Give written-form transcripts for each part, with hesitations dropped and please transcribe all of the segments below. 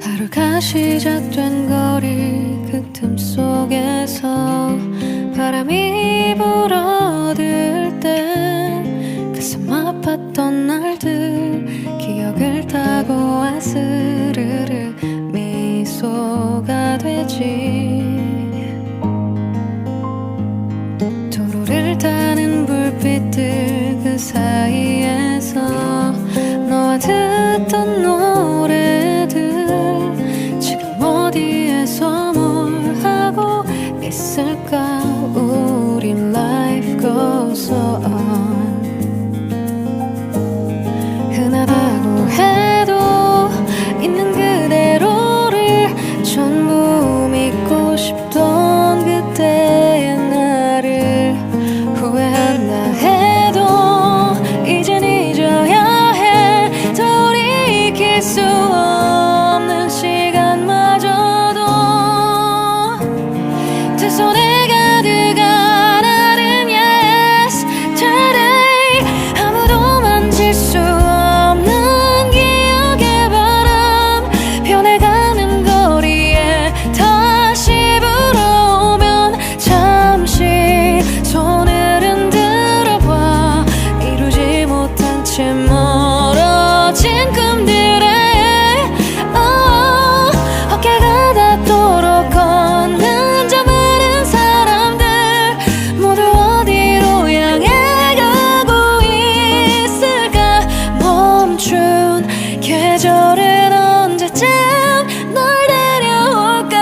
하루가 시작된 거리 그 틈 속에서 바람이 불어들 때 가슴 아팠던 날들 기억을 타고 아스르르 미소가 되지. 도로를 타는 불빛들 그 사이에서 너와 듣던 노래들 지금 어디에서 뭘 하고 있을까. 우린 life goes on. 흔하다고 해도 있는 그대로를 전부 믿고 싶던 그때의 나를 후회한다 해도 이젠 잊어야 해. 돌이킬 수 없는 시간마저도 두 손에 가득한 아른 yesterday. 아무도 만질 수 없는 기억의 바람 변해가는 거리에 다시 불어오면 잠시 손을 흔들어 봐. 이루지 못한 채 멀어진 꿈들에 어깨가 닿도록 걷는 저 많은 사람들 모두 어디로 향해 가고 있을까. 멈춘 계절은 언제쯤 널 데려올까.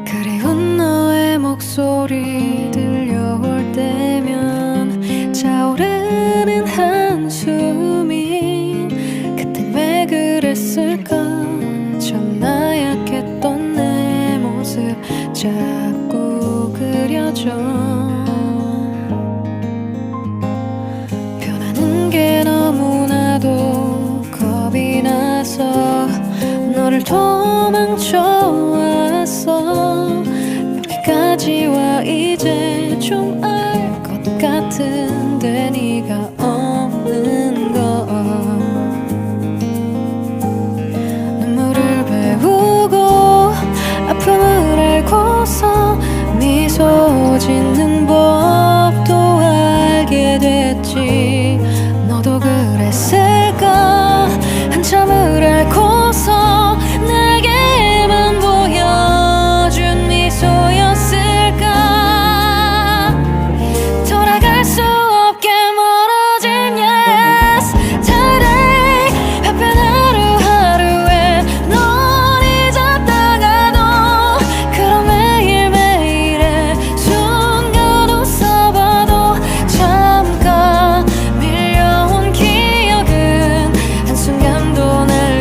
그리운 너의 목소리 들려올 때면 차오르는 한숨이 그땐 왜 그랬을까. 참 나약했던 내 모습 자꾸 그려져. 변하는 게 너무나도 겁이 나서 너를 도망쳐왔어. 여기까지 와 이제 좀 알 것 같은데 네가 없는 건 눈물을 배우고 아픔을 알고서 미소 짓는 법도 알게 됐지. 너도 그랬을까. 한참을 앓고서 내게만 보여준 미소였을까. 돌아갈 수 없게 멀어진 yesterday. 바쁜 하루하루에 널 잊었다가도 그런 매일매일의 순간 웃어봐도 잠깐 밀려온 기억은 한순간도 날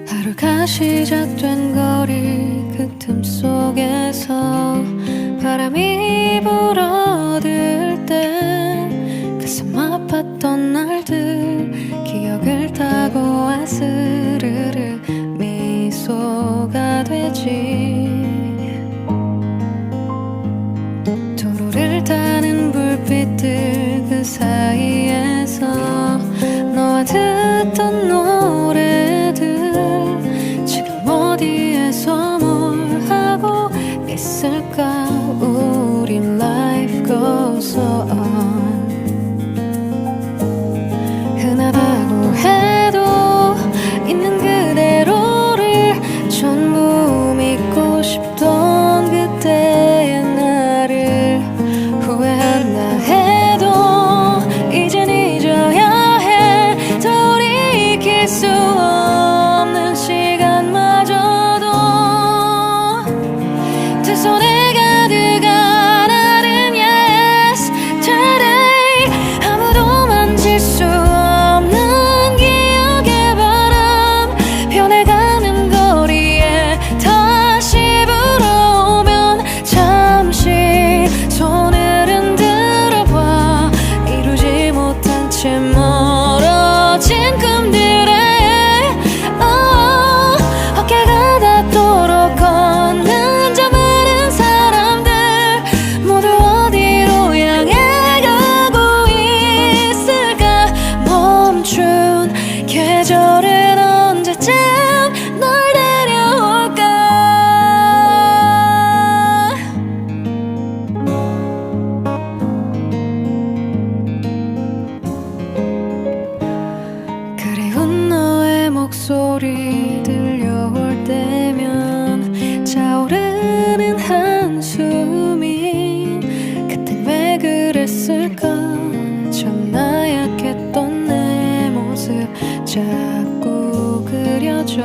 하루가 시작된 거리 그 틈 속에서 바람이 불어들 때 가슴 아팠던 날들 기억을 타고 아스르르 미소가 되지. 도로를 타는 불빛들 그 사이에서 너와 듣던 노래들 지금 어디에서 뭘 하고 있을까. 우린 life goes on. 흔하다고 해도 있는 그대로를 전부 믿고 싶던 그때의 나를 후회한다 해도 이젠 잊어야 해. 돌이킬 수 없는 시간마저도 두 손에 가득한 나른 yesterday. 아무도 만질 수 없는 기억의 바람 변해가는 거리에 다시 불어오면 잠시 손을 흔들어 봐. 이루지 못한 채 멀어진 꿈들에 어깨가 닿도록 걷는 저 많은 사람들 모두 어디로 향해 가고 있을까. 멈춘 계절은 언제쯤 널 데려올까. 그리운 너의 목소리 들려올 때면 차오르는 한숨이 그땐 왜 그랬을까. 참 나약했던 내 모습 자꾸 그려져.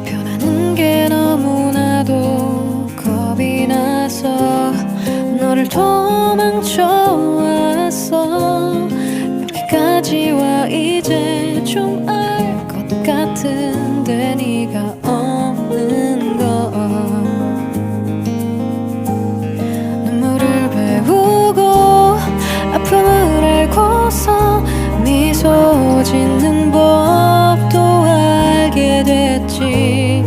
변하는 게 너무나도 겁이 나서 너를 도망쳐 왔어. 여기까지 와 이제 좀 알 것 같은데 네가 없는 건 눈물을 배우고 아픔을 알고서 미소 짓는 법도 알게 됐지.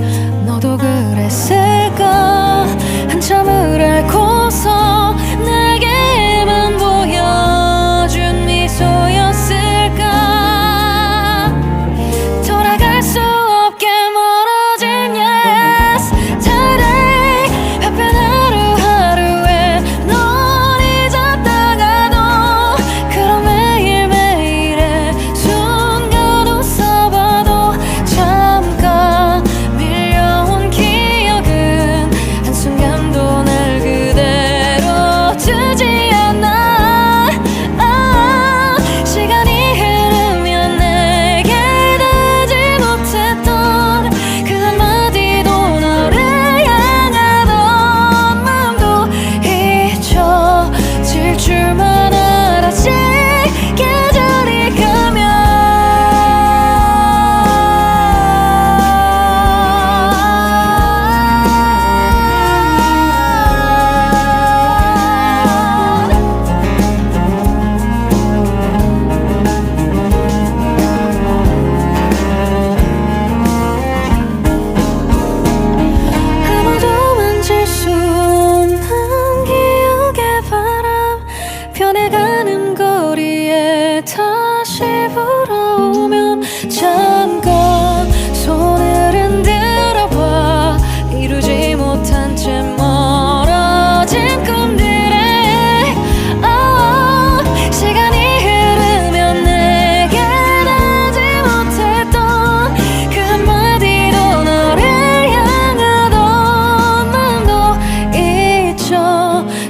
너도 그랬을까. 한참을 앓고서 내게만 보여준 미소였을까. 돌아갈 수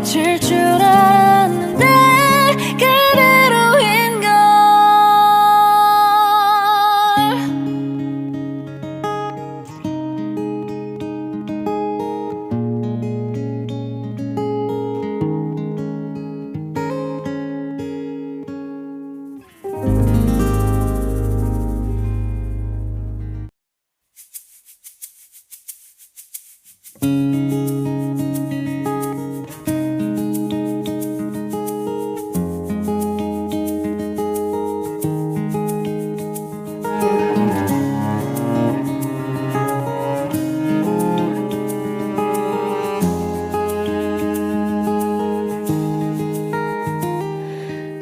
질 줄 알았는데 그대로인걸.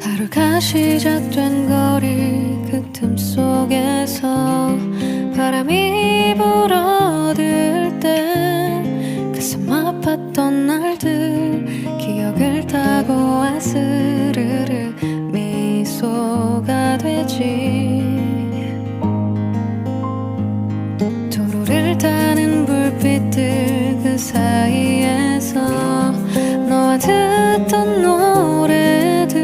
하루가 시작된 거리 그 틈 속에서 바람이 불어들 때 가슴 아팠던 날들 기억을 타고 아스르르 미소가 되지. 도로를 타는 불빛들 그 사이에서 너와 듣던 노래들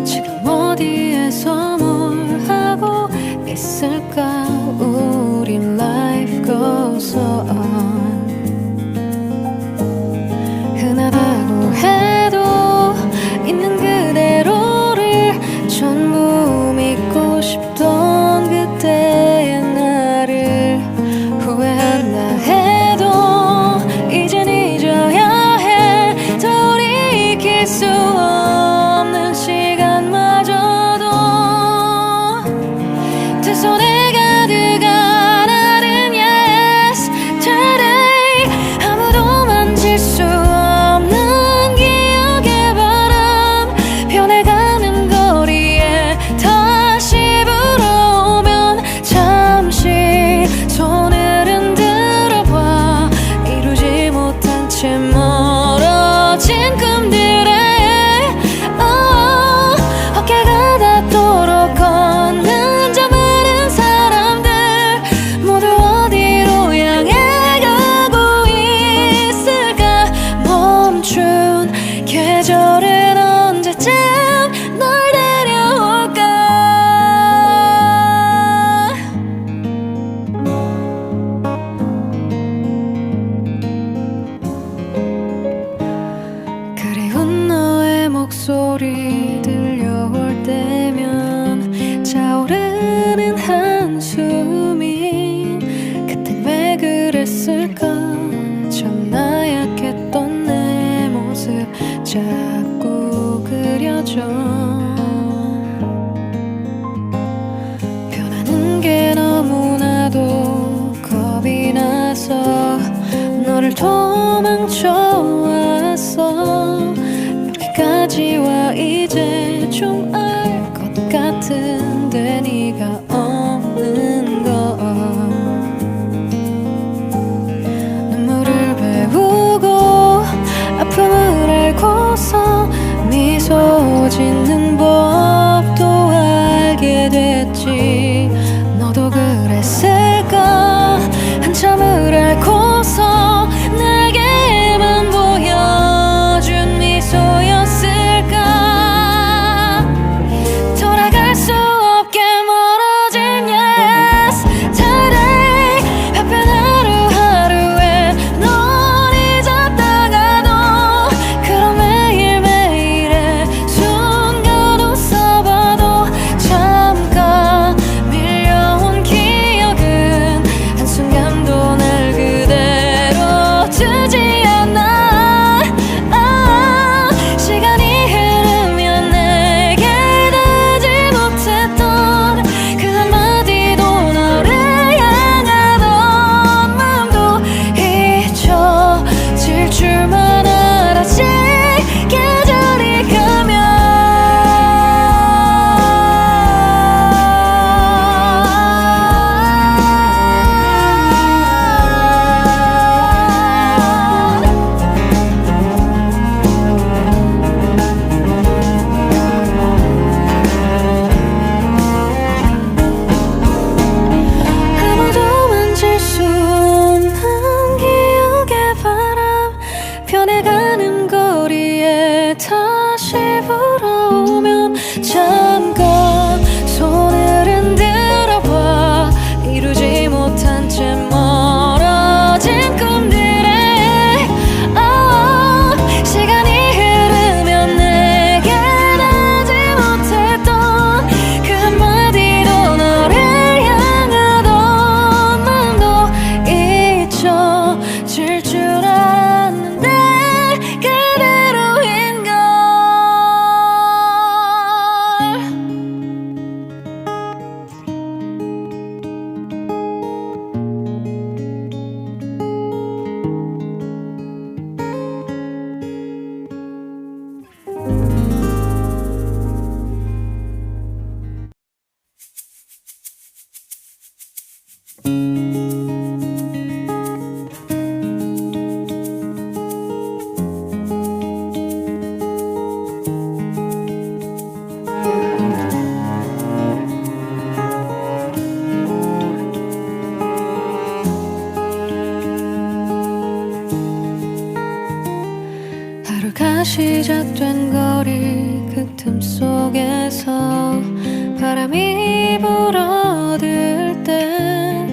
지금 어디에서 뭘 하고 있을까. 우리 life goes on. 흔하다고 해도 있는 그대로를 전부 믿고 싶던 그때의 나를 후회한다 해도 이젠 잊어야 해. 돌이킬 수 없는 시간마저도 두 손에 가득한 다른 yes today. 아무도 만질 수 없는 기억의 바람 변해가는 거리에 다시 불어오면 잠시 손을 흔들어봐. 이루지 못한 채 멀어진 꿈들에 어깨가 닿도록 걷는 저 많은 사람들 모두 어디로 향해 가고 있을까. 멈춘 계절은 언제쯤 널 데려올까. 그리운 너의 목소리 들려올 때면 차오르는 한숨이 그땐 왜 그랬을까. 참 나약했던 내 모습 자꾸 그려져. 변하는 게 너무나도 겁이 나서 너를 도망쳐 왔어. 여기까지 와 이제 좀 알 것 같은데 네가 없는 건 눈물을 배우고 아픔을 알고서 미소 짓는 법도 알게 됐지. 너도 그랬을까. 한참을 앓고서 내게만 보여준 미소였을까. 돌아갈 수 없게 멀어진 yes today. 바쁜 하루하루에 널 잊었다가도 그런 매일매일의 순간 시작된 거리 그 틈 속에서 바람이 불어들 때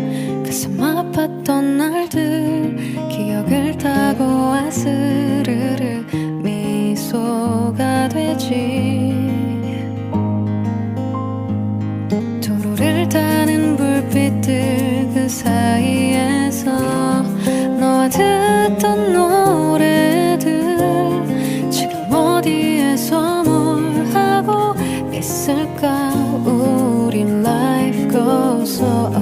가슴 아팠던 날들 기억을 타고 아스르르 미소가 되지. 도로를 타는 불빛들 그 사이에서 너와 듣던 노래들 지금 어디에서 뭘 하고 있을까. 우린 life goes on.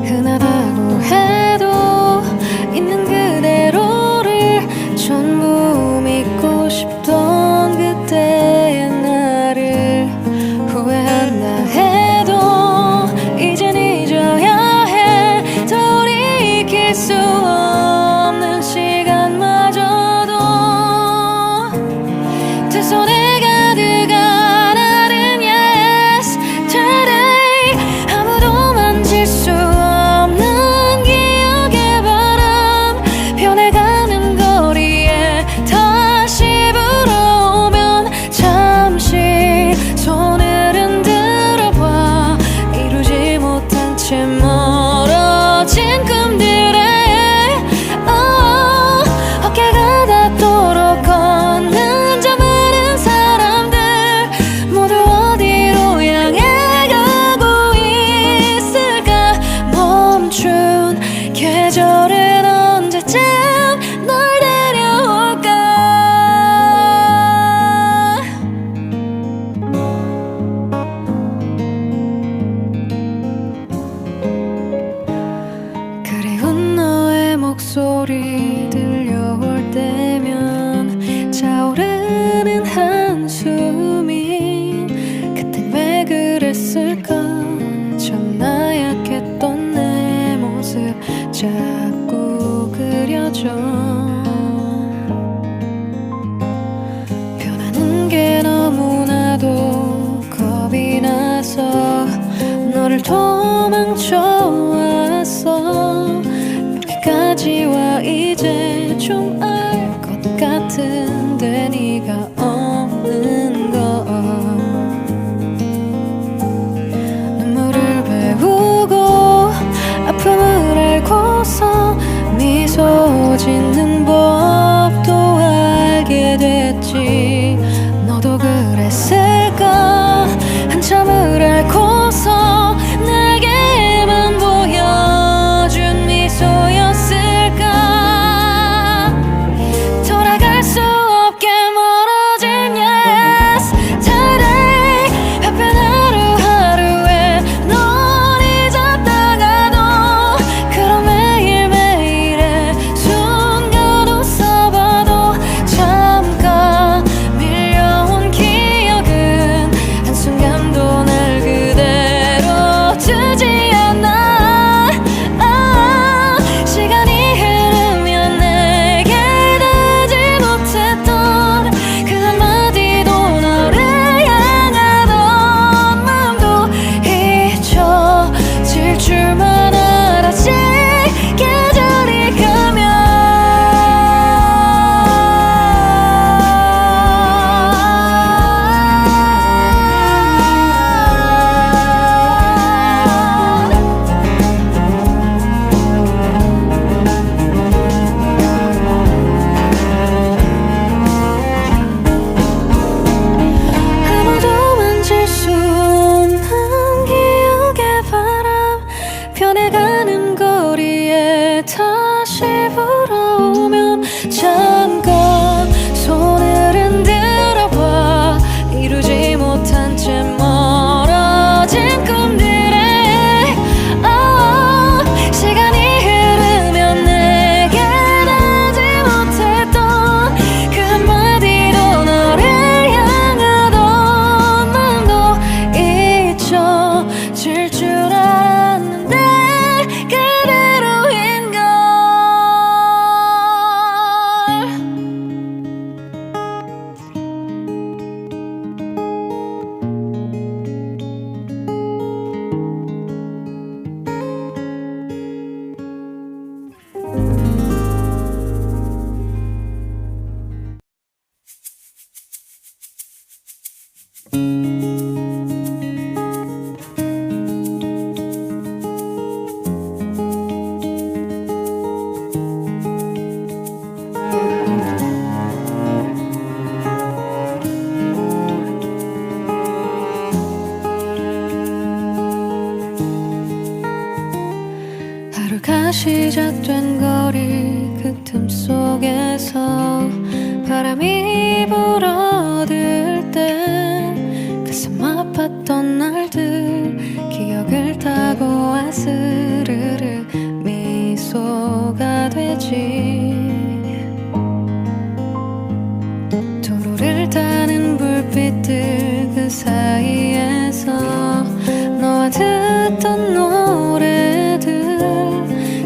흔하다고 해도 있는 그대로를 전부 믿고 싶던 그때의 나를 후회한다 해도 이젠 잊어야 해. 돌이킬 수 없는 시간마저도 두 손에 가득한 아른 yes today. 아무도 만질 수 없는 기억의 바람 변해가는 거리에 다시 불어오면 잠시 손을 흔들어봐. 이루지 못한 채 멀어진 꿈들에 어깨가 닿도록 걷는 저 많은 사람들 모두 어디로 향해 가고 있을까. 멈춘 계절은 언제쯤 널 데려올까. 그리운 너의 목소리 들려올 때면 차오르는 한숨이 그땐 왜 그랬을까. 참 나약했던 내 모습 자꾸 그려져. 변하는 게 너무나도 겁이 나서 너를 도망쳐 왔어. 여기까지 와 이제 좀 알 것 같은데 네가 없는 건 눈물을 배우고 아픔을 알고서 미소 짓는 법도 알게 됐지. 너도 그랬을까. 한참을 앓고서 내게만 보여준 미소였을까. 시작된 거리 그 틈 속에서 바람이 불어들 때 가슴 아팠던 날들 기억을 타고 아스르르 미소가 되지. 도로를 타는 불빛들 그 사이에서 너와 듣던 노래들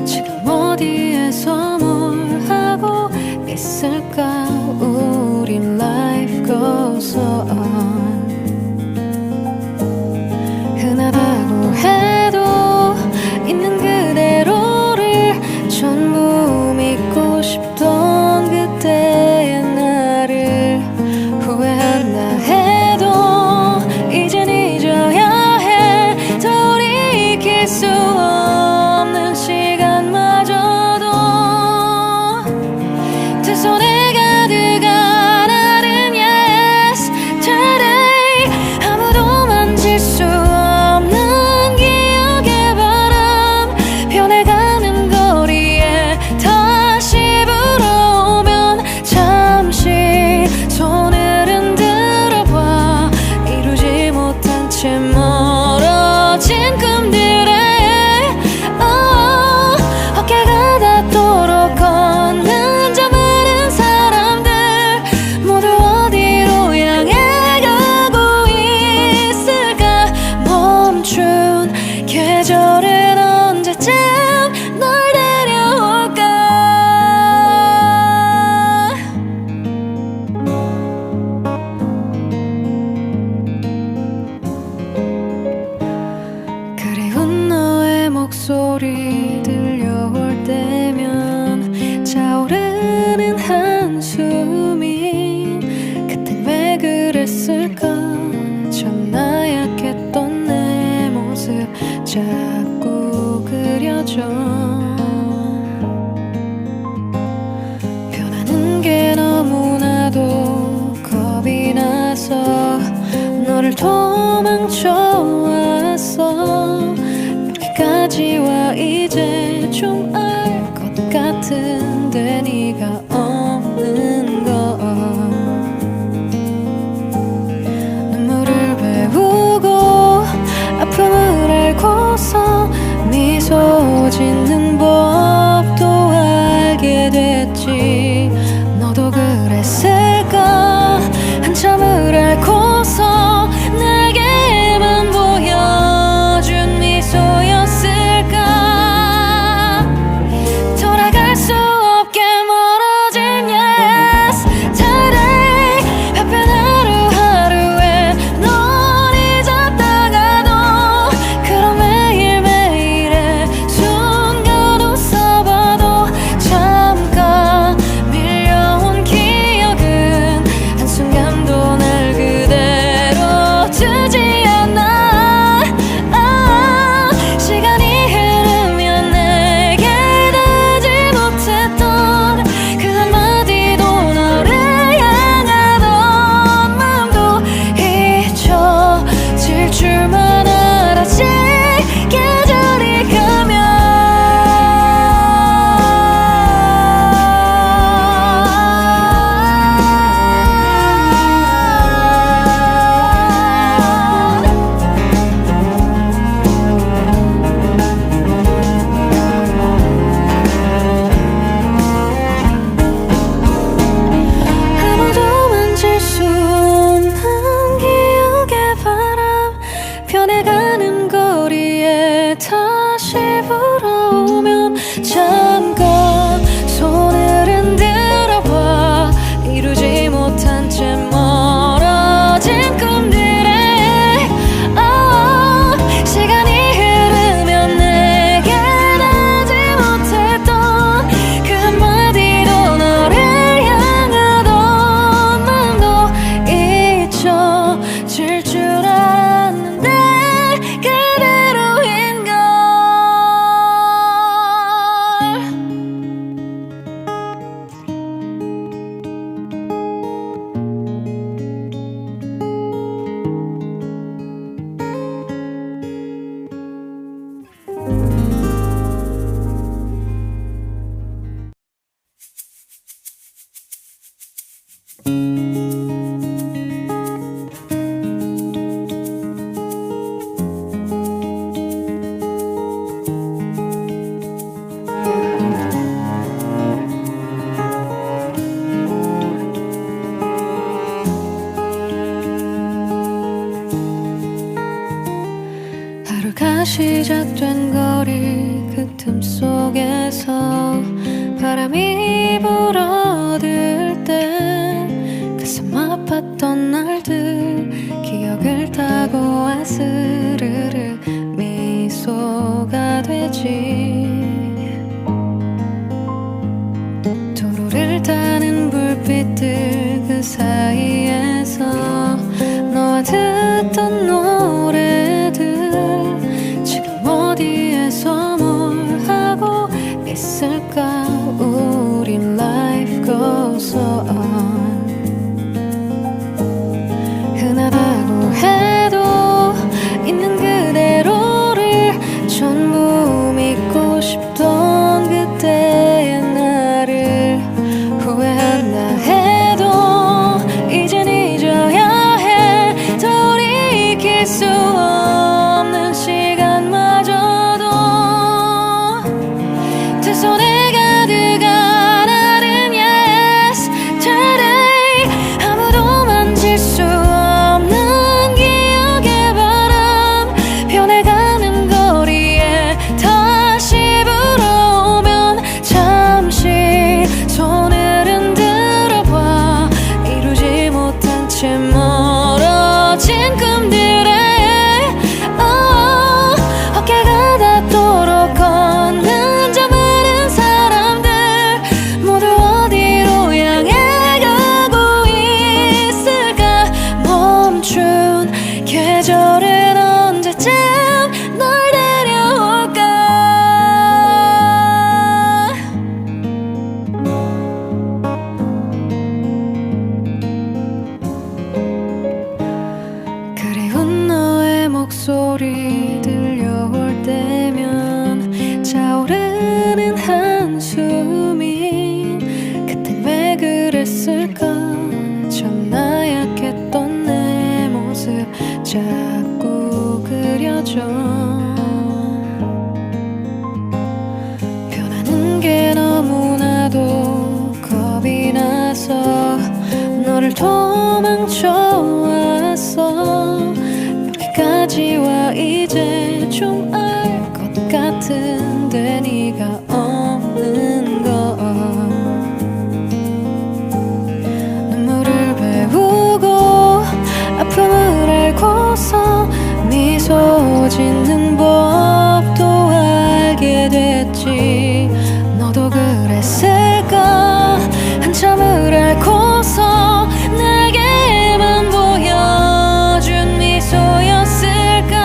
지금 어디에서 뭘 하고 있을까. 우린 life goes on. 흔하다고 해도 있는 그대로를 전부 믿고 싶던 그때의 나를 후회한다 해도 이젠 잊어야 해. 돌이킬 수 없는 시간마저도 두 손에 가득한 아른 yes today. 아무도 만질 수 없는 기억의 바람 변해가는 거리에 다시 불어오면 잠시 손을 흔들어봐. 이루지 못한 채 멀어진 꿈들에 어깨가 닿도록 걷는 저 많은 사람들 모두 어디로 향해 가고 있을까. 멈춘 계절은 언제쯤 널 데려올까. 그리운 너의 목소리 들려올 때면 차오르는 한숨이 그땐 왜 그랬을까. 참 나약했던 내 모습 자꾸 그려져. 변하는 게 너무나도 겁이 나서 너를 도망쳐왔어. 여기까지 와 이제 좀 알 것 같은데 네가 없는 건 눈물을 배우고 아픔을 알고서 미소 짓는 법도 알게 됐지. 너도 그랬을까. 한참을 앓고서 내게만 보여 시작된 거리 그 틈 속에서 바람이 불어들 때 가슴 아팠던 날들 기억을 타고 아스르르 미소가 되지. 도로를 타는 불빛들 그 사이에서 너와 듣던 노래들 지금 어디에서 뭘 하고 있을까. 우린 life goes on. 흔하다고 해도 있는 그대로를 전부 믿고 싶던 그때의 나를 후회한다 해도 이젠 잊어야 해. 돌이킬 수 없는 시간마저도 두 손에 가득한 다른 yes today. 아무도 만질 수 없는 기억의 바람 변해가는 거리에 다시 불어오면 잠시 손을 흔들어봐. 이루지 못한 채 멀어진 꿈들에 어깨가 닿도록 걷는 저 많은 사람들 모두 어디로 향해 가고 있을까. 멈춘 계절은 언제쯤 널 데려올까. 그리운 너의 목소리 들려올 때면 차오르는 한숨이 그땐 왜 그랬을까. 참 나약했던 내 모습 자꾸 그려져. 변하는 게 너무나도 겁이 나서 너를 도망쳐왔어. 여기까지 와 이제 좀 알 것 같은데 네가 없는 건 눈물을 배우고 아픔을 알고서 미소 짓는 법도 알게 됐지. 너도 그랬을까. 한참을 앓고서 내게만 보여준 미소였을까.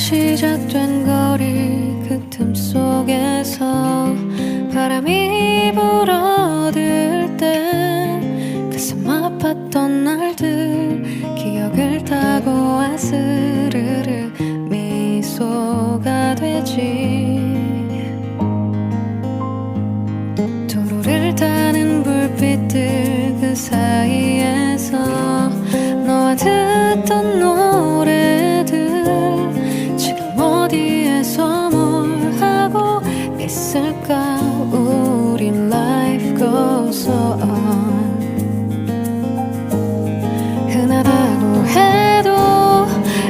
시작된 거리 그 틈 속에서 바람이 불어들 때 가슴 아팠던 날들 기억을 타고 아스르르 미소가 되지. 도로를 타는 불빛들 그 사이에서 너와 듣던 노래들 지금 어디에서 뭘 하고 있을까. 우린 life goes on. 흔하다고 해도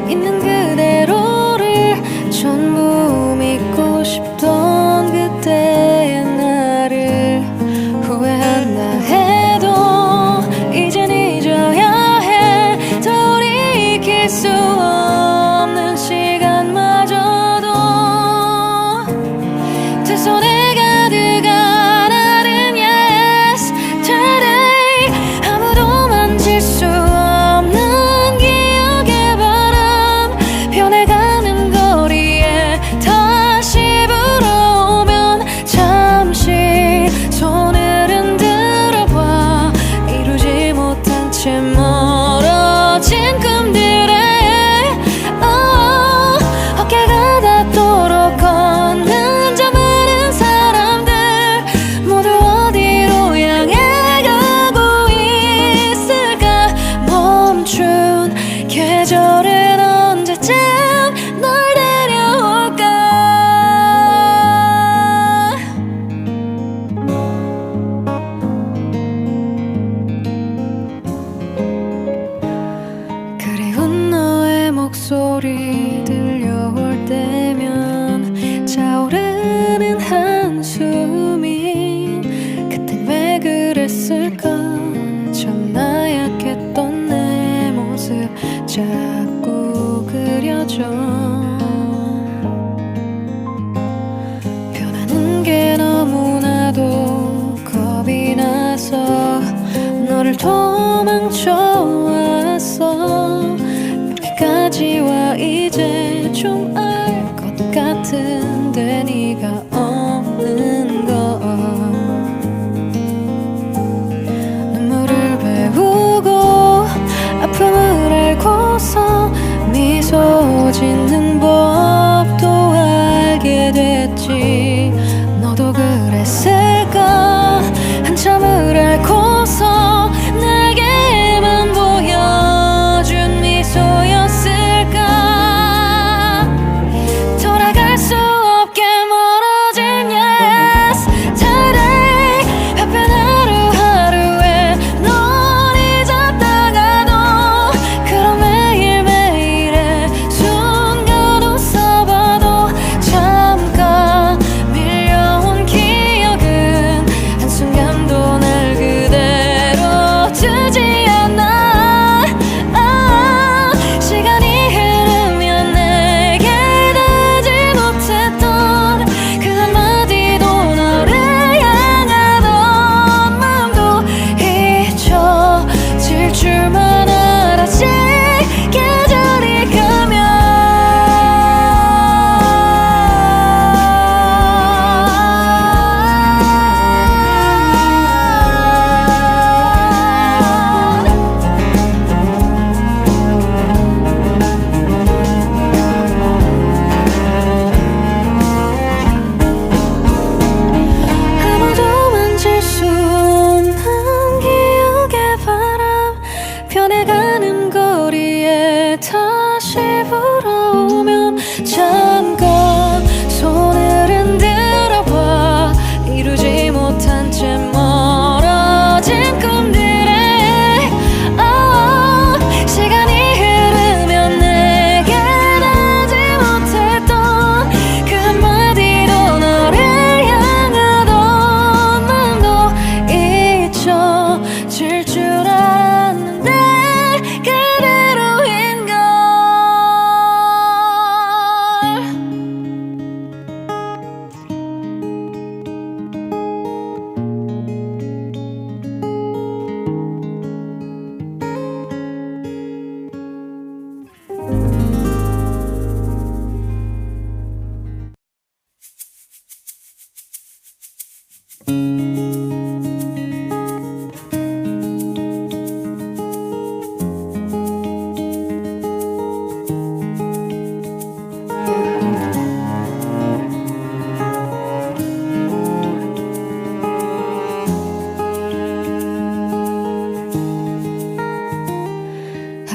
있는 그대로를 전부 믿고 싶던 그때의 나를 후회한다 해도 이젠 잊어야 해. 돌이킬 수 없는 시간마저도 두 손에 가득한 다른 yesterday. 아무도 만질 수 없는 기억의 바람 변해가는 거리에 다시 불어오면 잠시 손을 흔들어봐. 이루지 못한 채 멀어진 꿈들에 어깨가 닿도록 걷는 저 많은 사람들 모두 어디로 향해 가고 있을까. 멈춘 계절은 언제쯤 널 데려올까. 그리운 너의 목소리 들려올 때면 차오르는 한숨이 그땐 왜 그랬을까. 참 나약했던 내 모습 자꾸 그려져. 변하는 게 너무나도 겁이 나서 너를 도망쳐왔어. 여기까지 와 이제 좀 알 것 같은데 네가 없는 건 눈물을 배우고 아픔을 알고서 미소 짓는 법도 알게 됐지. 너도 그랬을까. 한참을 앓고서 내게만 보여준 미소였을까. 돌아갈 수 없게 멀어진 yesterday. 바쁜 하루하루에 널 잊었다가도 그런 매일매일의 순간 웃어봐도 잠깐 밀려온 기억은 한순간도 날 그대로 두지 않아. 시간이 흐르면 내게 닿지 못했던 그 한마디도 너를 향하던 마음도 잊혀질 줄만 알았지. 계절이 가면 아무도 만질 수 없는 기억의 바람 변해가는 거리에 다시 불어오면 잠깐 손을 흔들어봐. 이루지 못한 채 멀어진 꿈들에 시간이 흐르면 내게 닿지 못했던 그 한마디도 너를 향하던 마음도 잊혀질 줄 알았는데 그대로인 걸.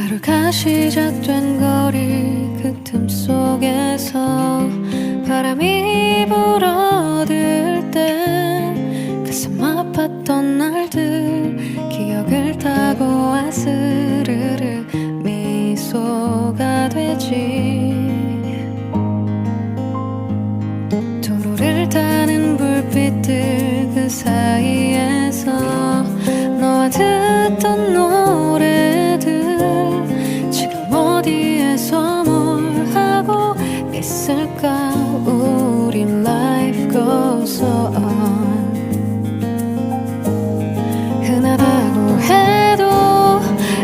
하루가 시작된 거리 그 틈 속에서 바람이 불어들 때 가슴 아팠던 날들 기억을 타고 아스르르 미소가 되지. 도로를 타는 불빛들 그 사이에서 너와 듣던 노래들 지금 어디에서 뭘 하고 있을까. 우린 life goes on. 흔하다고 해도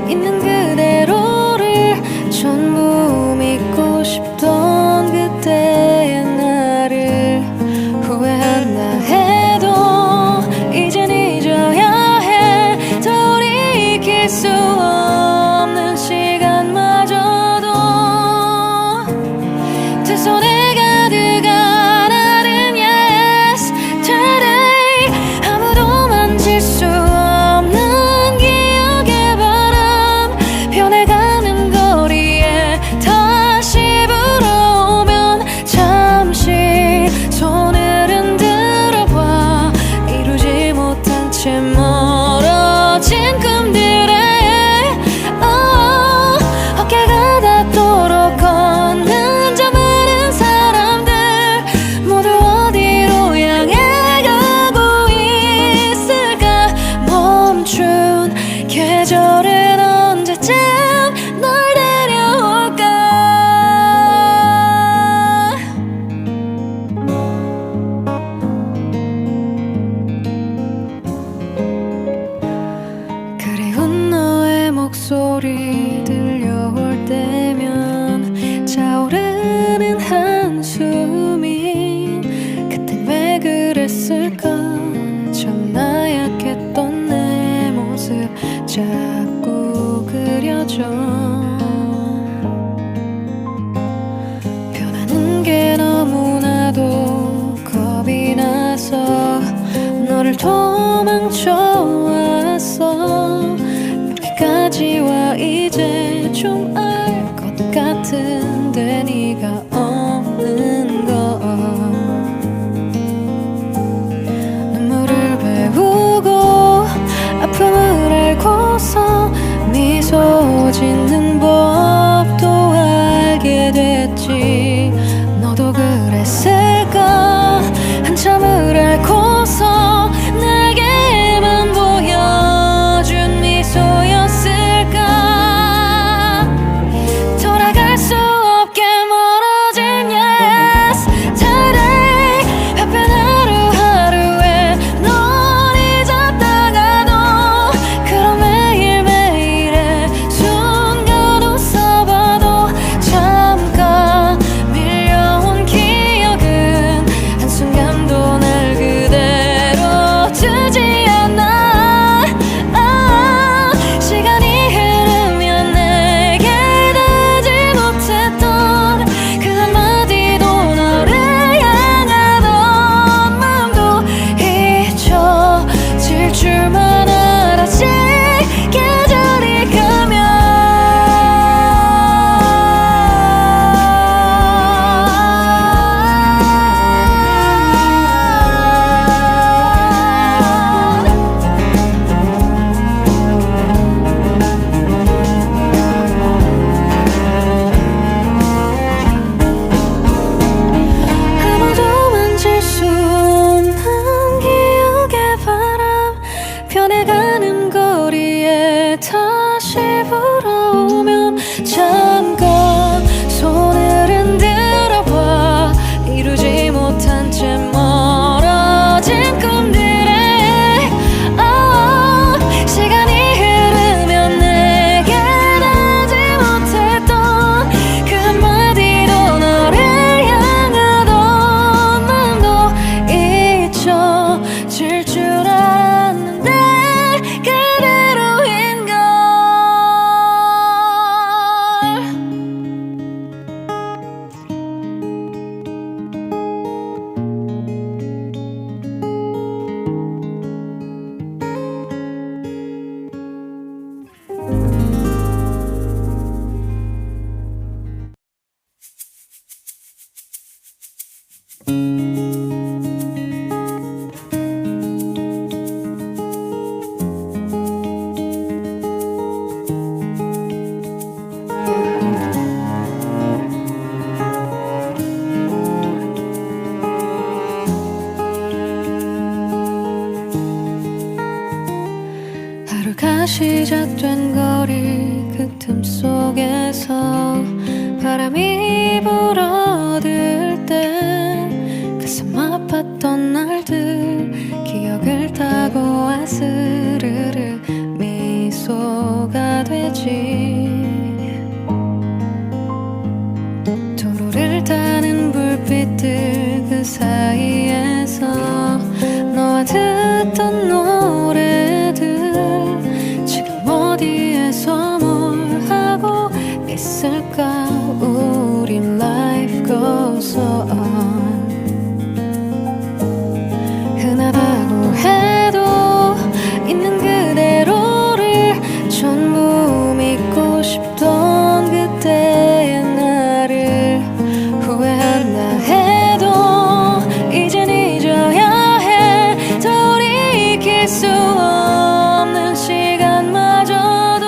있는 그대로를 전부 믿고 싶던 그때의 나를 후회한다 해도 이젠 잊어야 해. 돌이킬 수 없는 시간마저도 두 손에 가득한 나른 yesterday. 아무도 만질 수 없는 기억의 바람 변해가는 거리에 다시 불어오면 잠시 손을 흔들어봐. 이루지 못한 채 멀어진 꿈들에 어깨가 닿도록 걷는 저 많은 사람들 모두 어디로 향해 가고 있을까. 멈춘 계절은 언제쯤 널 데려올까. 그리운 너의 목소리 들려올 때면 차오르는 한숨이 그땐 왜 그랬을까. 참 나약했던 내 모습 자꾸 그려져. 변하는 게 너무나도 겁이 나서 너를 도망쳐왔어. 여기까지 와 이제 좀 알 것 같은데 네가 없는 건 눈물을 배우고 아픔을 알고서 미소 짓는 법도 알게 됐지. 너도 그랬을까. 한참을 앓고서 내게만 보여준 미소였을까. 돌아갈 수 없게 멀어진 yesterday. 바쁜 하루하루에 널 잊었다가도 그런 매일매일의 순간 된 거리 그 틈 속에서 바람이 불어들 때 가슴 아팠던 날들 기억을 타고 아스르르 미소가 되지. 도로를 타는 불빛들 그 사이에서 너와 듣던 노래들 지금 어디에서 뭘 하고 있을까. 우린 life goes on. 흔하다고 해도 있는 그대로를 전부 믿고 싶던 그때의 나를 후회한다 해도 이젠 잊어야 해. 돌이킬 수 없는 시간마저도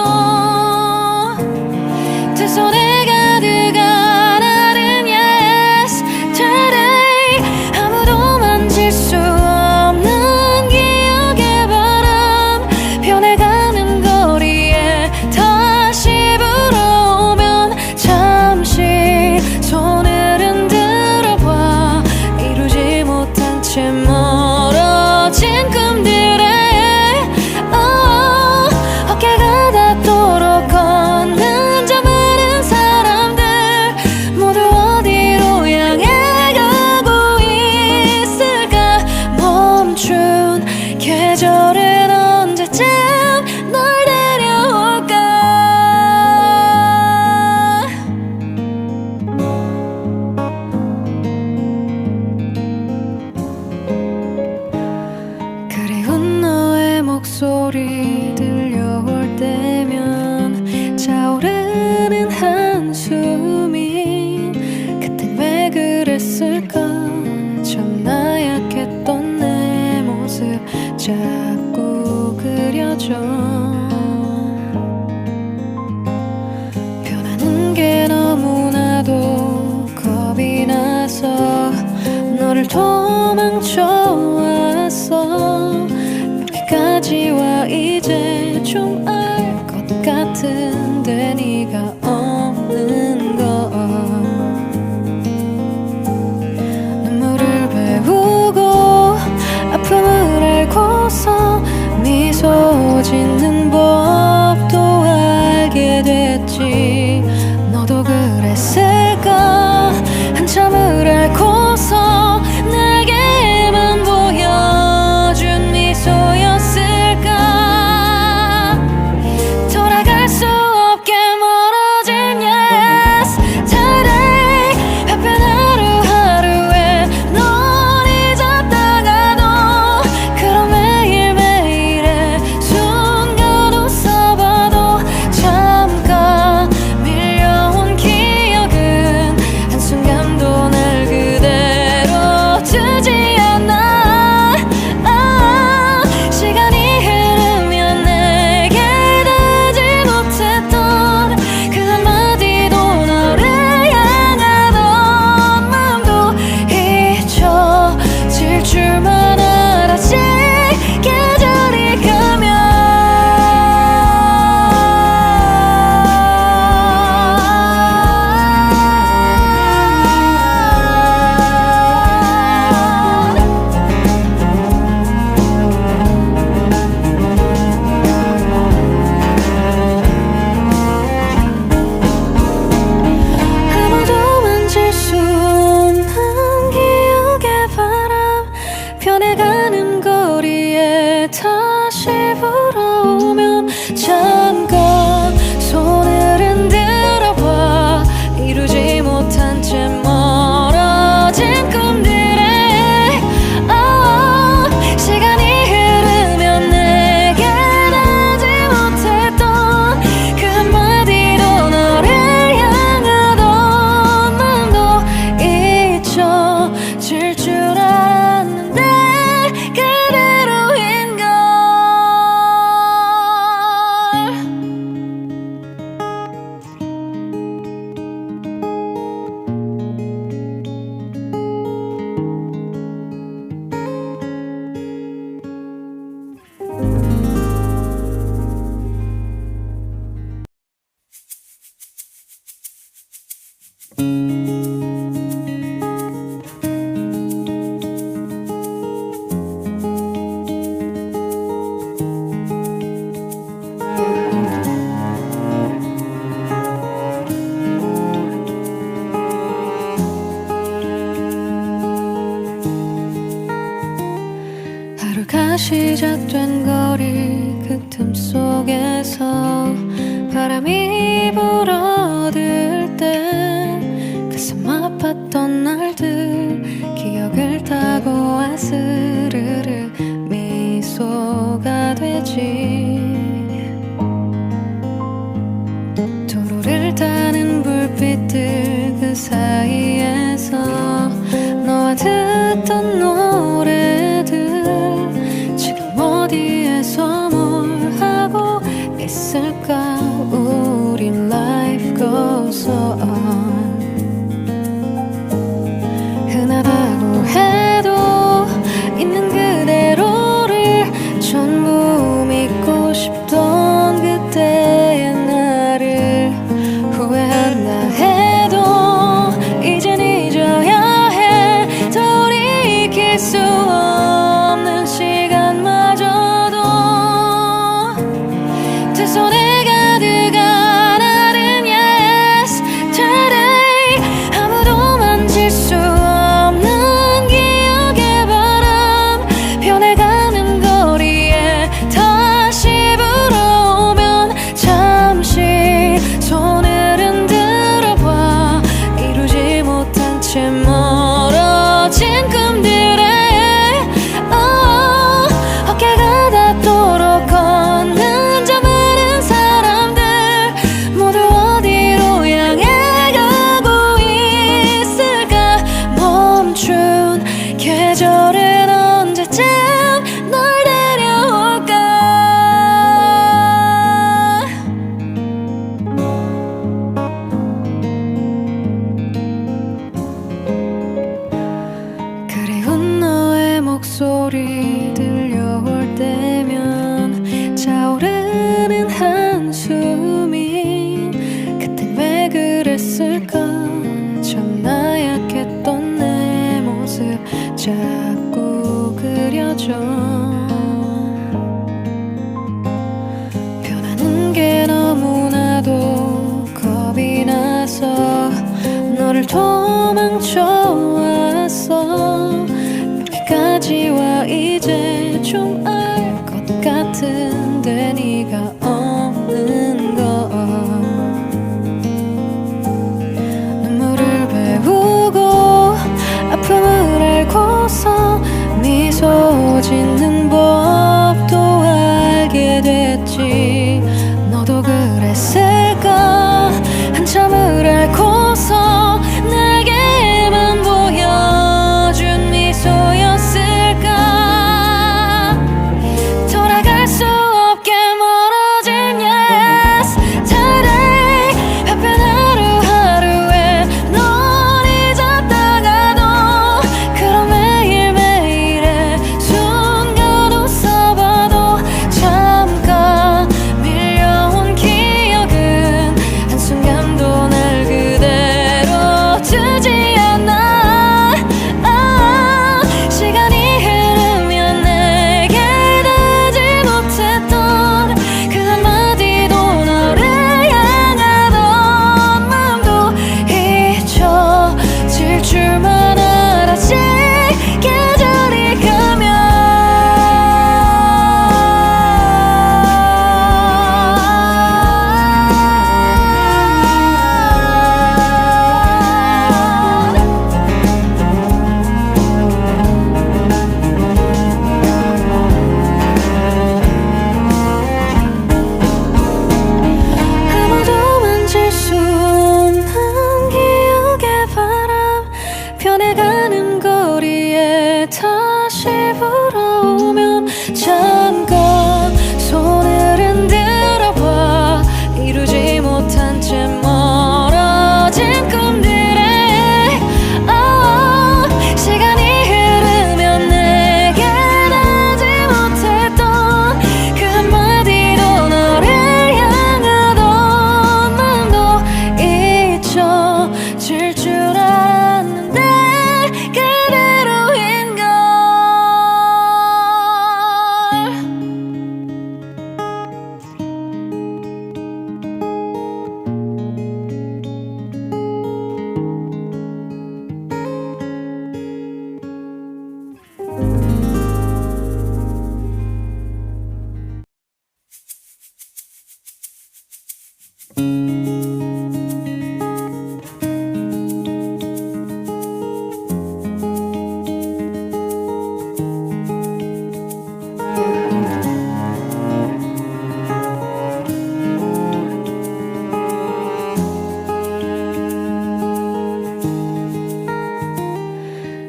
두 손에 가득한 나른 yesterday. 아무도 만질 수 없는 기억의 바람 변해가는 거리에 다시 불어오면 잠시 손을 흔들어 봐. 이루지 못한 채 멀어진 꿈들에 어깨가 닿도록 걷는 저 많은 사람들 모두 어디로 향해 가고 있을까. 멈춘 계절은 언제쯤 널 데려올까. 그리운 너의 목소리 들려올 때면 차오르는 한숨이 그땐 왜 그랬을까. 참 나약했던 내 모습 자꾸 그려져. 변하는 게 너무나도 겁이 나서 너를 도망쳐왔어. 여기까지 와 이제 좀 알 것 같은데 네가 없는 건 눈물을 배우고 아픔을 알고서 미소 짓는 법도 알게 됐지. 너도 그랬을까. 한참을 앓고서 내게만 보여준 미소였을까. 돌아갈 수 없게 멀어 하루가 시작된 거리 그 틈 속에서 바람이 불어들 때 가슴 아팠던 날들 기억을 타고 아스르르 미소가 되지. 도로를 타는 불빛들 그 사이에서 너와 듣던 노래들 지금 어디에서 뭘 하고 있을까. 우린 life goes on. 흔하다고 해도 있는 그대로를 전부 믿고 싶던 그때의 나를 후회한다 해도 이젠 잊어야 해. 돌이킬 수 없는 시간마저도 두 손에 가득한 아른 yesterday. 아무도 만질 수 없는 기억의 바람 변해가는 거리에 다시 불어오면 잠시 손을 흔들어 봐. 이루지 못한 채 멀어진 꿈들에 어깨가 닿도록 걷는 저 많은 사람들 모두 어디로 향해 가고 있을까. 멈춘 계절은 언제쯤 널 데려올까. 그리운 너의 목소리 들려올 때면 차오르는 한숨이 그땐 왜 그랬을까. 참 나약했던 내 모습 자꾸 그려져. 변하는 게 너무나도 겁이 나서 너를 도망쳐 왔어. 여기까지 와 이제 좀 알 것 같은데 네가 없는 건 눈물을 배우고 아픔을 알고서 미소 짓는 법도 알게 됐지. 너도 그랬을까. 한참을 앓고서 내게만 보여준 미소였을까. 돌아갈 수 없게 멀어진 yesterday. 바쁜 하루하루에 널 잊었다가도 그런 매일매일의 순간 웃어봐도 잠깐 밀려온 기억은 한순간도 날 그대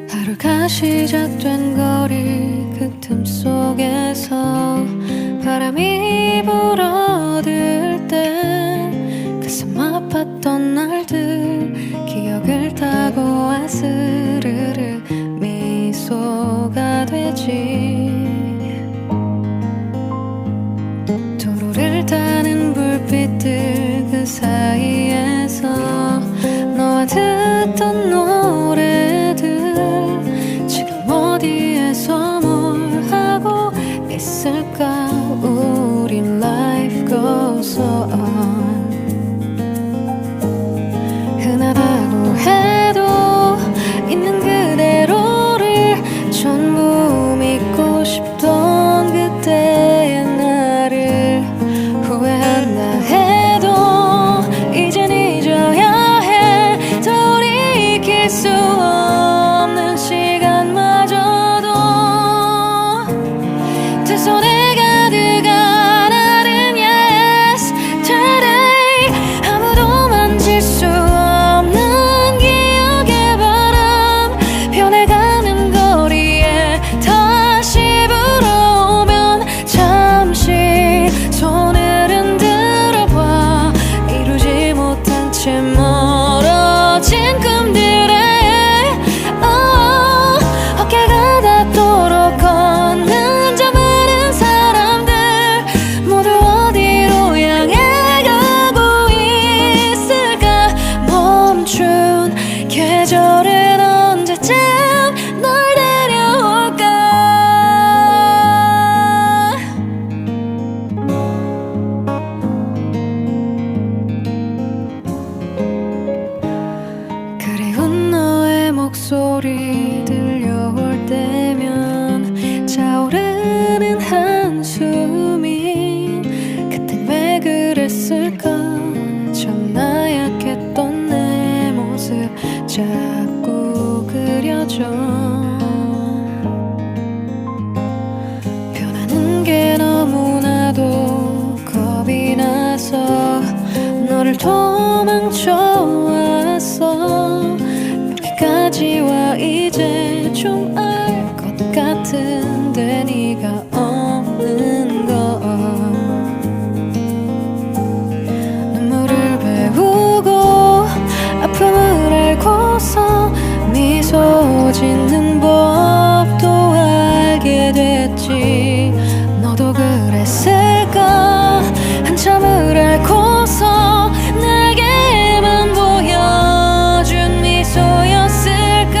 하루가 시작된 거리 그 틈 속에서 바람이 불어들 때 가슴 아팠던 날들 기억을 타고 아스르르 미소가 되지. 도로를 타는 불빛들 그 사이에서 너와 듣던 노래들 지금 어디에서 뭘 하고 있을까. 우린 life goes on. 흔하다고 해도 있는 그대로를 전부 믿고 싶던 그때의 나를 후회한다 해도 이젠 잊어야 해. 돌이킬 수 없는 시간마저도 두 손에 가득한 나른 yesterday. 아무도 만질 수 없는 기억의 바람 변해가는 거리에 다시 불어오면 잠시 손을 흔들어 봐. 이루지 못한 채 멀어진 꿈들에 어깨가 닿도록 걷는 저 많은 사람들 모두 어디로 향해 가고 있을까. 멈춘 계절은 언제쯤 널 데려올까. 그리운 너의 목소리 들려올 때면 차오르는 한숨이 그땐 왜 그랬을까. 참 나약했던 내 모습 자꾸 그려져. 변하는 게 너무나도 겁이 나서 너를 도망쳐 왔어. 여기까지 와 이제 좀 알 것 같은데 네가 없는 건 눈물을 배우고 아픔을 알고서 미소 짓는 법도 알게 됐지. 너도 그랬을까. 한참을 앓고서 내게만 보여준 미소였을까.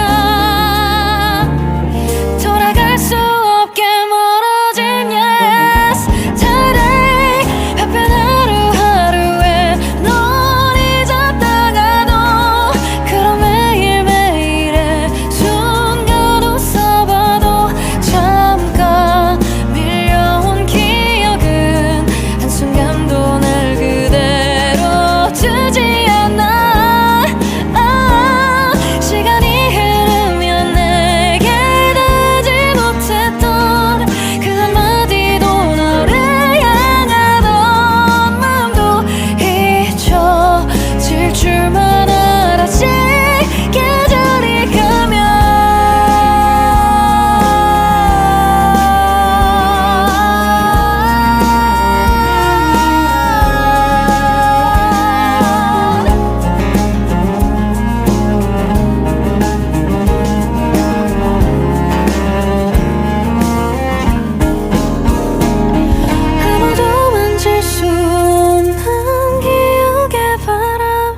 돌아갈 수 없게 멀어진 yesterday. 바쁜 하루하루에 널 잊었다가도 그런 매일매일의 순간 웃어봐도 잠깐 밀려온 기억은 한순간도 날 그대로 두지 않아. 시간이 흐르면 내게 닿지 못했던 그 한마디도 너를 향하던 마음도 잊혀질 줄만 알았지. 계절이 아무도 만질 수 없는 기억의 바람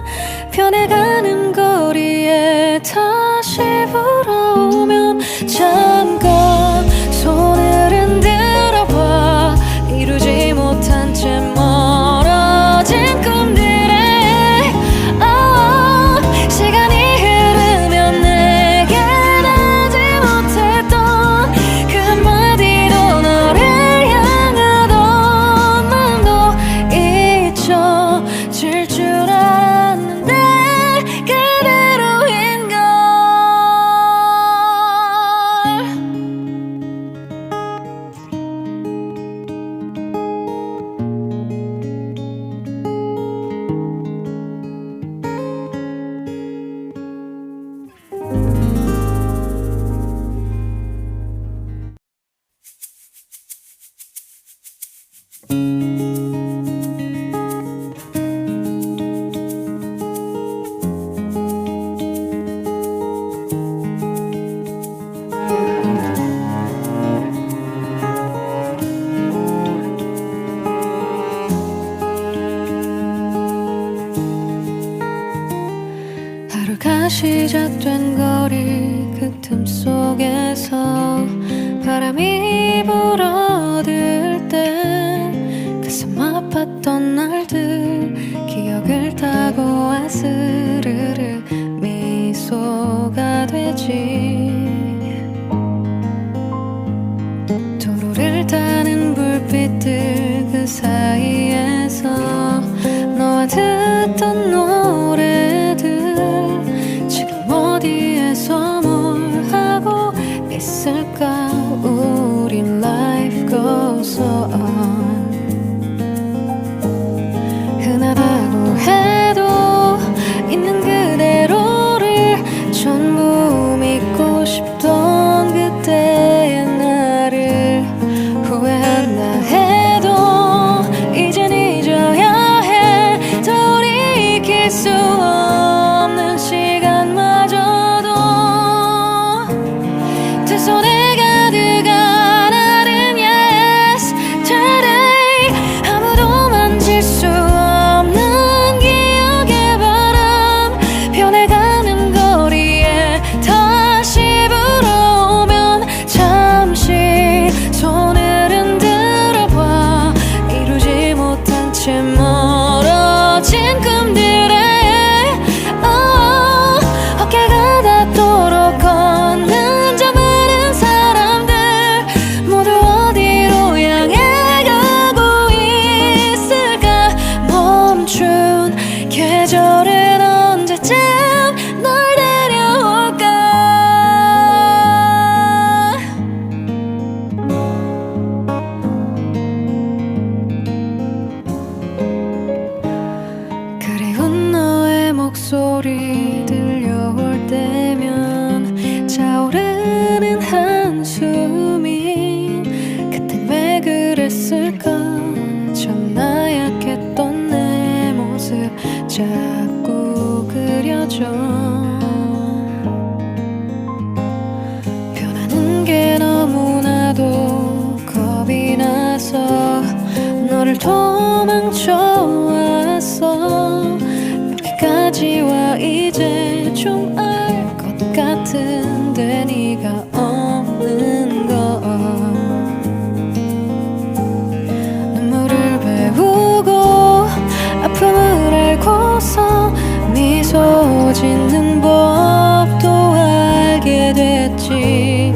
변해가는 거리에 다시 불어오면 잠깐 손을 흔들어 봐. 이루지 못한 채 멀어진 꿈들에 시간이 흐르면 내게 닿지 못했던 그 한마디도 너를 향하던 마음도 잊혀질 줄 시작된 거리 그 틈 속에서 바람이 불어들 때 가슴 아팠던 날들 기억을 타고 아스르르 미소가 되지. 도로를 타는 불빛들 그 사이에서 너와 듣던 노래들 지금 어디에서 뭘 하고 있을까. 우린 life goes on. 흔하다고 해도 있는 그대로를 전부 믿고 싶던 그때의 나를 후회한다 해도 이젠 잊어야 해. 돌이킬 수 없는 시간마저도 두 손에 가득한 다른 yes today. 아무도 만질 수 없는 기억의 바람 변해가는 거리에 다시 불어오면 잠시 손을 흔들어봐. 이루지 못한 채 멀어진 꿈들에 어깨가 닿도록 걷는 저 많은 사람들 모두 어디로 향해 가고 있을까. 멈춘 계절은 언제쯤 널 데려올까. 그리운 너의 목소리 들려올 때면 차오르는 한숨이 그땐 왜 그랬을까. 참 나약했던 내 모습 자꾸 그려져. 변하는 게 너무나도 겁이 나서 너를 도망쳐 왔어. 여기까지 와 이제 좀 알 것 같은데 네가 없는 건 눈물을 배우고 아픔을 알고서 미소 짓는 법도 알게 됐지.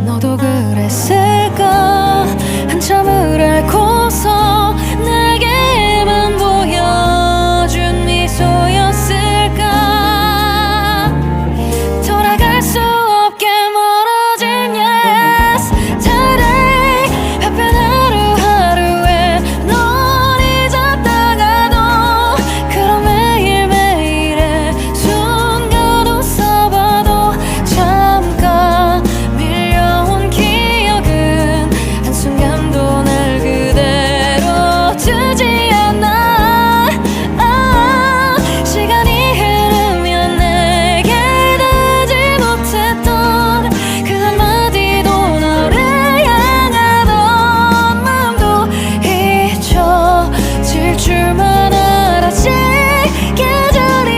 너도 그랬을까. 한참을 앓고서 내게만 보여준 미소였을까. 돌아갈 수 없게 멀어진 yes today. 바쁜 하루하루에 널 잊었다가도 그런 매일매일의 순간 웃어봐도 잠깐 밀려온 기억은 한순간도 날 그대로 두지 않아. 시간이 흐르면 내게 닿지 못했던 그 한마디도 너를 향하던 마음도 잊혀질 줄만 알았지. 계절이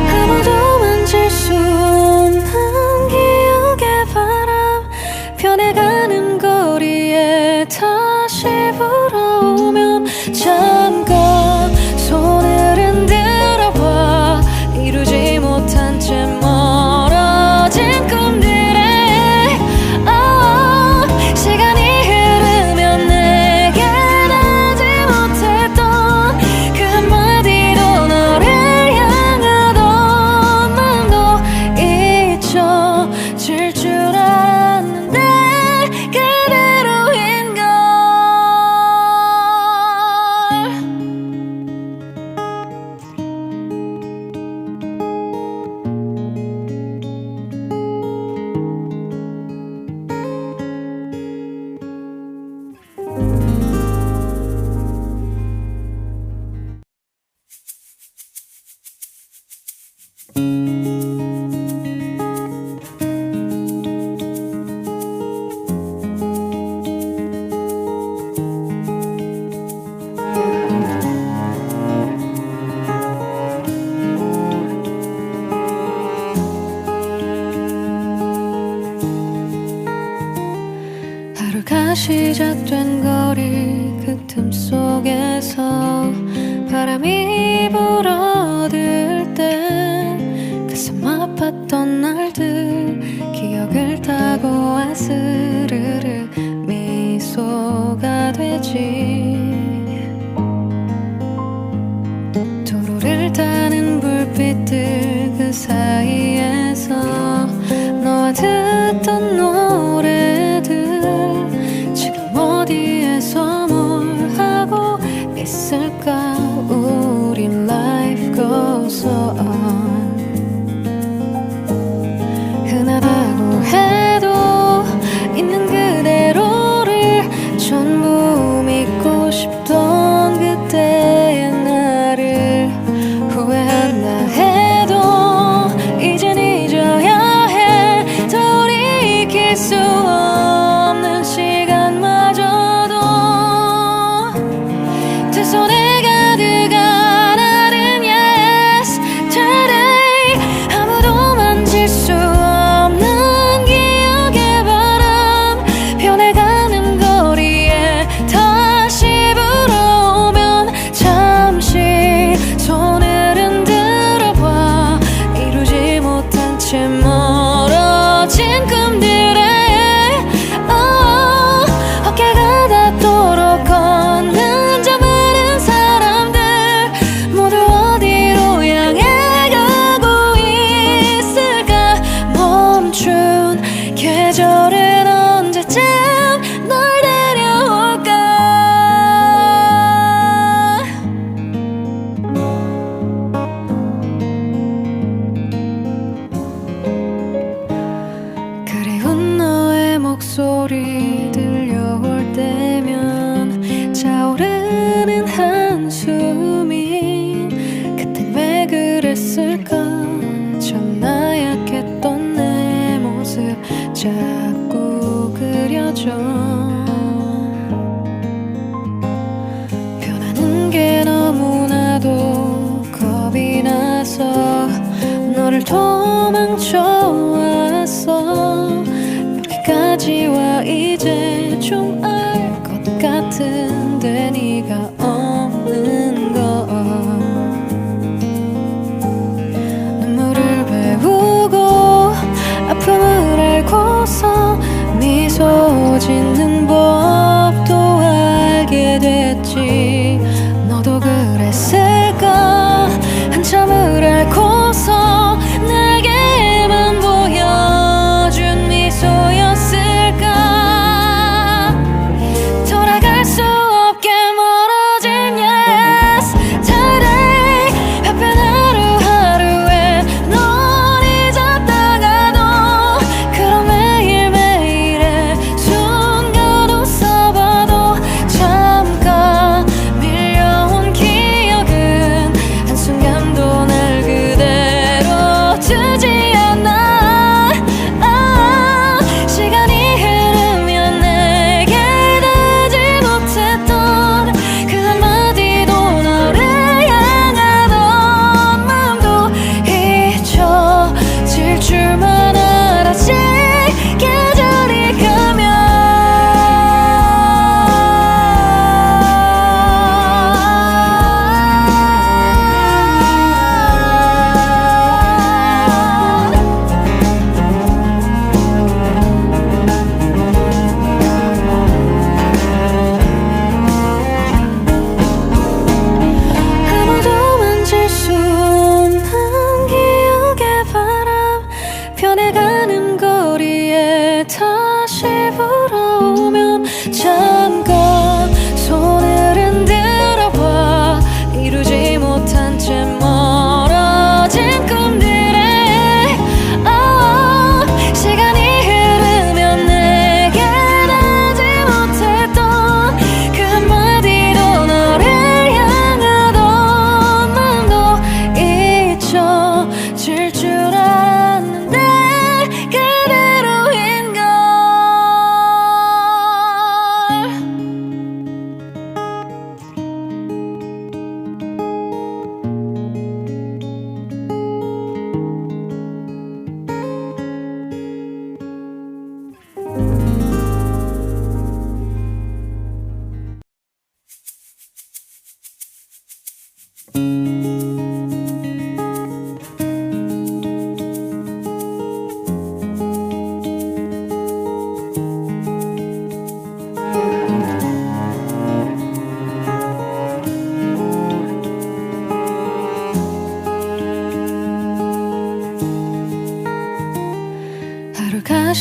아무도 만질 수 없는 기억의 바람 변해가는 거리에 다시 불어오면 잠깐 손을 흔들어봐. 이루지 못한 채 멀어진 꿈들에 시간이 흐르면 내게 닿지 못했던 그 한마디도 너를 향하던 마음도 잊혀질 줄 알았는데 그대로인 걸. 시작된 거리 그 틈 속에서 바람이 불어들 때 가슴 아팠던 날들 기억을 타고 아스르르 미소가 되지. 도로를 타는 불빛들 그 사이에서 너와 듣던 노래들 지금 어디에서 뭘 하고 있을까. 우린 life goes on. 흔하다고 해도 있는 그대로를 전부 믿고 싶던 그때의 나를 후회한다 해도 이젠 잊어야 해. 돌이킬 수 없는 시간마저도 두 손에 가득한 아른 yes today. 아무도 만질 수 없는 기억의 바람 변해가는 거리에 다시 불어오면 잠시 손을 흔들어봐. 이루지 못한 채 멀어진 꿈들에 어깨가 닿도록 걷는 저 많은 사람들 모두 어디로 향해 가고 있을까. 멈춘 계절은 언제쯤 널 데려올까. 그리운 너의 목소리 들려올 때면 차오르는 한숨이 그땐 왜 그랬을까. 참 나약했던 내 모습 자꾸 그려져. 변하는 게 너무나도 겁이 나서 너를 도망쳐 왔어. 여기까지 와 이제 좀 알 것 같은데 네가 없는 건 눈물을 배우고 아픔을 알고서 미소 짓는 법도 알게 됐지. 너도 그랬을까. 한참을 앓고서 내게만 보여준 미소였을까.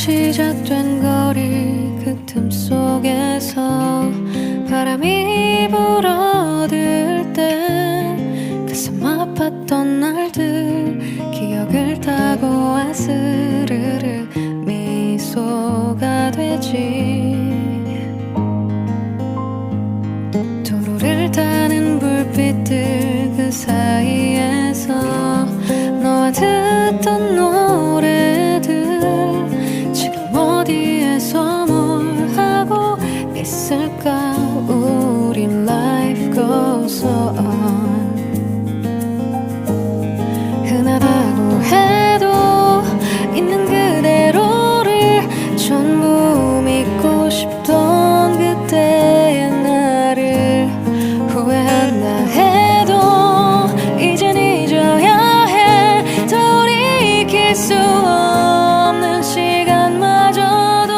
시작된 거리 그 틈 속에서 바람이 불어들 때 가슴 아팠던 날들 기억을 타고 아스르르 미소가 되지. 도로를 타는 불빛들 그 사이에서 너와 듣던 노래들 지금 어디에서 뭘 하고 있을까. 우린 life goes on. 흔하다고 해도 있는 그대로를 전부 믿고 싶던 그때의 나를 후회한다 해도 이젠 잊어야 해. 돌이킬 수 없는 시간마저도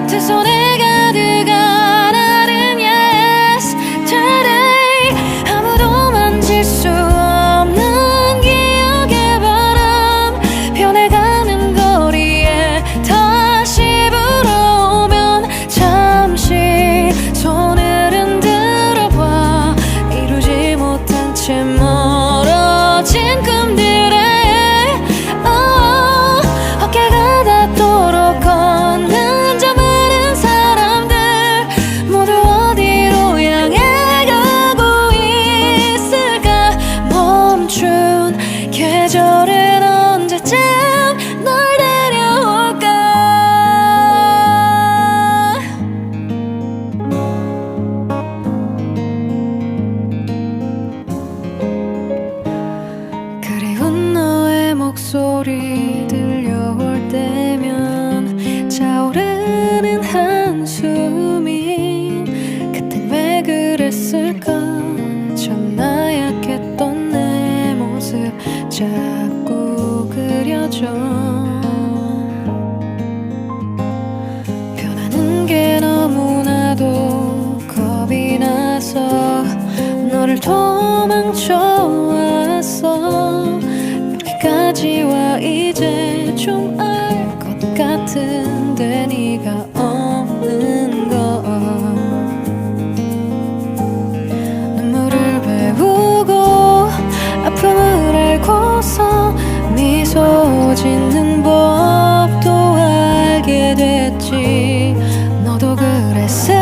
두 손에 가득한 아른 yes today. 아무도 만질 수 없는 기억의 바람 변해가는 거리에 다시 불어오면 잠시 손을 흔들어봐. 이루지 못한 채 멀어진 꿈들에 어깨가 닿도록 걷는 저 많은 사람들 모두 어디로 향해 가고 있을까. 멈춘 계절은 언제쯤 널 데려올까. 그리운 너의 목소리 들려올 때면 차오르는 한숨이 그땐 왜 그랬을까. 참 나약했던 내 모습 자꾸 그려져. 변하는 게 너무나도 겁이 나서 너를 도망쳐왔어. 여기까지 와 이제 좀 알 것 같은데 네가 없는 건 눈물을 배우고 아픔을 알고서 미소 짓는 법도 알게 됐지. 너도 그랬을